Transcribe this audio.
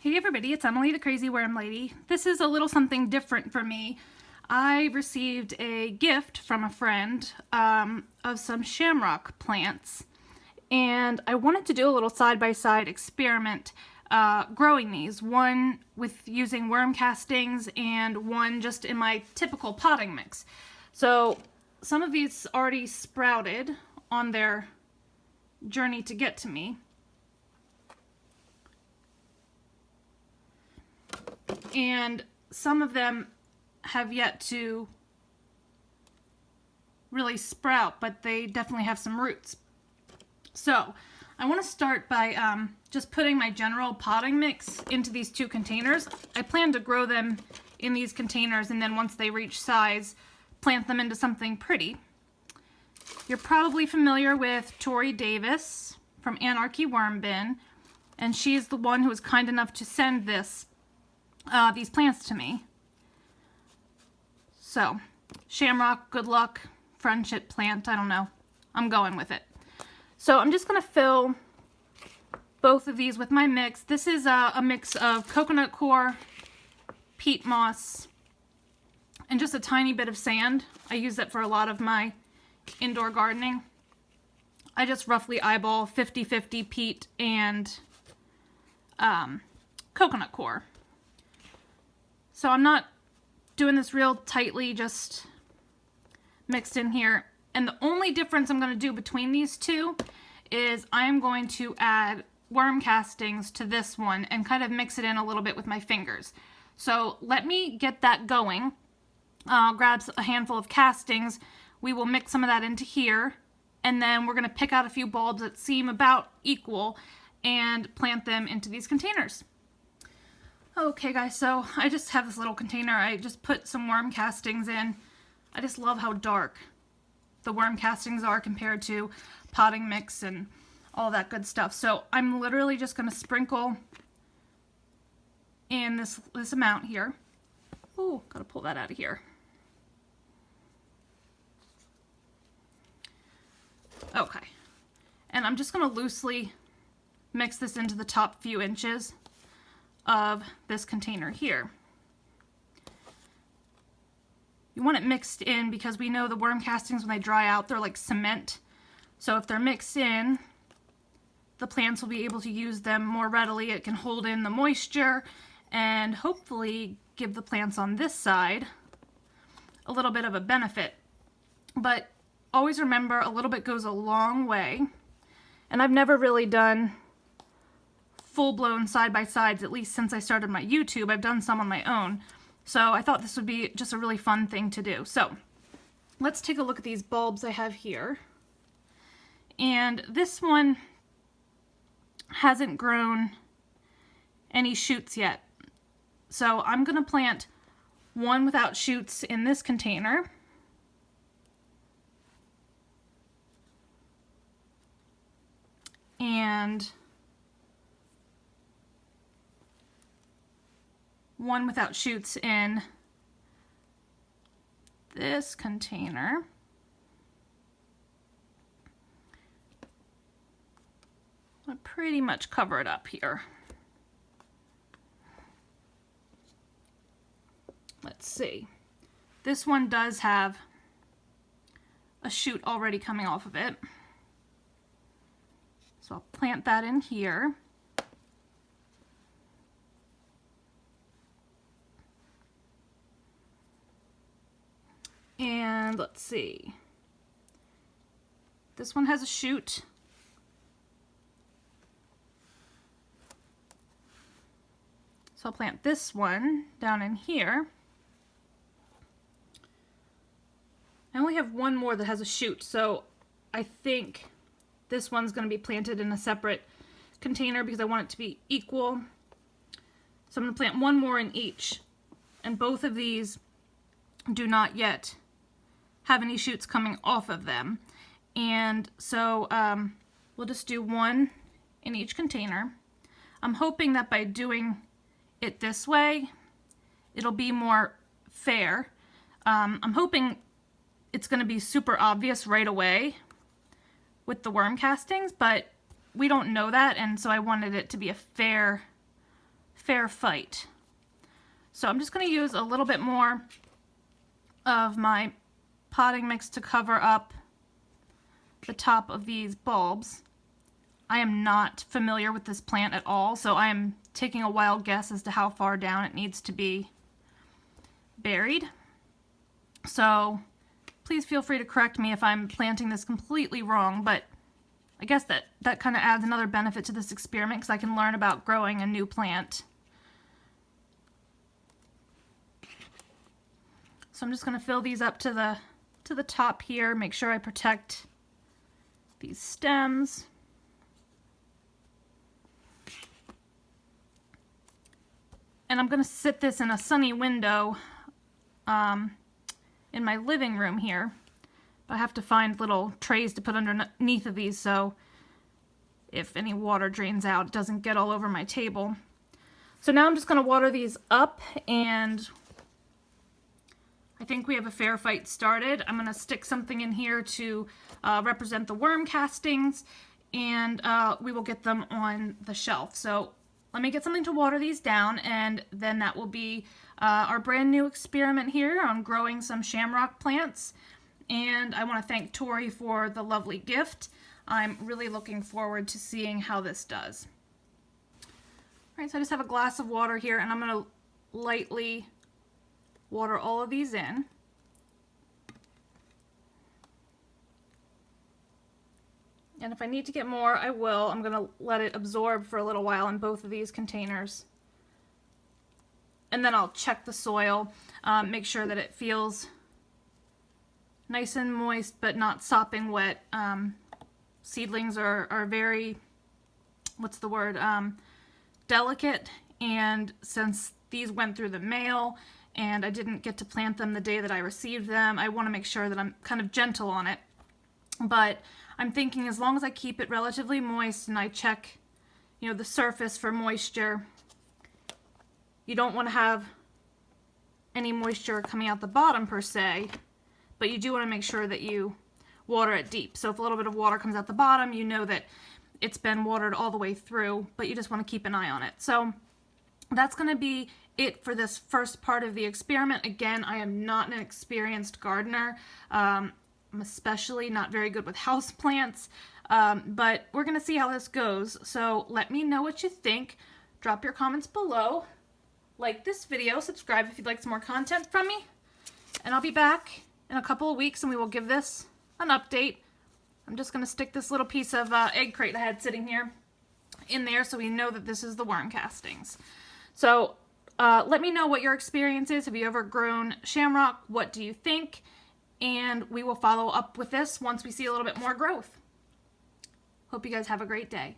Hey everybody, it's Emily the Crazy Worm Lady. This is a little something different for me. I received a gift from a friend of some shamrock plants, and I wanted to do a little side-by-side experiment growing these. One with using worm castings and one just in my typical potting mix. So some of these already sprouted on their journey to get to me. And some of them have yet to really sprout, but they definitely have some roots. So I want to start by just putting my general potting mix into these two containers. I plan to grow them in these containers, and then once they reach size, plant them into something pretty. You're probably familiar with Tori Davis from Anarchy Worm Bin, and she's the one who was kind enough to send these plants to me. So, Shamrock, good luck, friendship plant, I don't know. I'm going with it. So I'm just going to fill both of these with my mix. This is a mix of coconut coir, peat moss, and just a tiny bit of sand. I use that for a lot of my indoor gardening. I just roughly eyeball 50-50 peat and coconut coir. So I'm not doing this real tightly, just mixed in here. And the only difference I'm going to do between these two is I'm going to add worm castings to this one and kind of mix it in a little bit with my fingers. So let me get that going. I'll grab a handful of castings. We will mix some of that into here. And then we're going to pick out a few bulbs that seem about equal and plant them into these containers. Okay guys, so I just have this little container. I just put some worm castings in. I just love how dark the worm castings are compared to potting mix and all that good stuff. So I'm literally just going to sprinkle in this amount here. Oh, gotta pull that out of here. Okay, and I'm just going to loosely mix this into the top few inches of this container here. You want it mixed in because we know the worm castings, when they dry out, they're like cement. So if they're mixed in, the plants will be able to use them more readily. It can hold in the moisture and hopefully give the plants on this side a little bit of a benefit. But always remember, a little bit goes a long way. And I've never really done full-blown side-by-sides, at least since I started my YouTube. I've done some on my own. So I thought this would be just a really fun thing to do. So let's take a look at these bulbs I have here. And this one hasn't grown any shoots yet. So I'm going to plant one without shoots in this container. And one without shoots in this container. I pretty much cover it up here. Let's see. This one does have a shoot already coming off of it. So I'll plant that in here. And let's see. This one has a shoot. So I'll plant this one down in here. I only have one more that has a shoot, so I think this one's going to be planted in a separate container because I want it to be equal. So I'm going to plant one more in each. And both of these do not yet have any shoots coming off of them. And so we'll just do one in each container. I'm hoping that by doing it this way, it'll be more fair. I'm hoping it's going to be super obvious right away with the worm castings, but we don't know that, and so I wanted it to be a fair fair fight. So I'm just going to use a little bit more of my potting mix to cover up the top of these bulbs. I am not familiar with this plant at all, so I am taking a wild guess as to how far down it needs to be buried. So please feel free to correct me if I'm planting this completely wrong, but I guess that kind of adds another benefit to this experiment because I can learn about growing a new plant. So I'm just going to fill these up to the top here, make sure I protect these stems. And I'm going to sit this in a sunny window in my living room here. I have to find little trays to put underneath of these so if any water drains out, it doesn't get all over my table. So now I'm just going to water these up, and I think we have a fair fight started. I'm going to stick something in here to represent the worm castings, and we will get them on the shelf. So let me get something to water these down, and then that will be our brand new experiment here on growing some shamrock plants. And I want to thank Tori for the lovely gift. I'm really looking forward to seeing how this does. All right, so I just have a glass of water here, and I'm going to lightly water all of these in. And if I need to get more, I will. I'm going to let it absorb for a little while in both of these containers. And then I'll check the soil, make sure that it feels nice and moist but not sopping wet. Seedlings are very, what's the word, delicate, and since these went through the mail and I didn't get to plant them the day that I received them, I want to make sure that I'm kind of gentle on it. But I'm thinking as long as I keep it relatively moist and I check, you know, the surface for moisture, you don't want to have any moisture coming out the bottom per se, but you do want to make sure that you water it deep. So if a little bit of water comes out the bottom, you know that it's been watered all the way through, but you just want to keep an eye on it. So that's going to be it for this first part of the experiment. Again, I am not an experienced gardener. I'm especially not very good with houseplants, but we're going to see how this goes. So let me know what you think. Drop your comments below. Like this video, subscribe if you'd like some more content from me, and I'll be back in a couple of weeks and we will give this an update. I'm just going to stick this little piece of egg crate I had sitting here in there so we know that this is the worm castings. So let me know what your experience is. Have you ever grown shamrock? What do you think? And we will follow up with this once we see a little bit more growth. Hope you guys have a great day.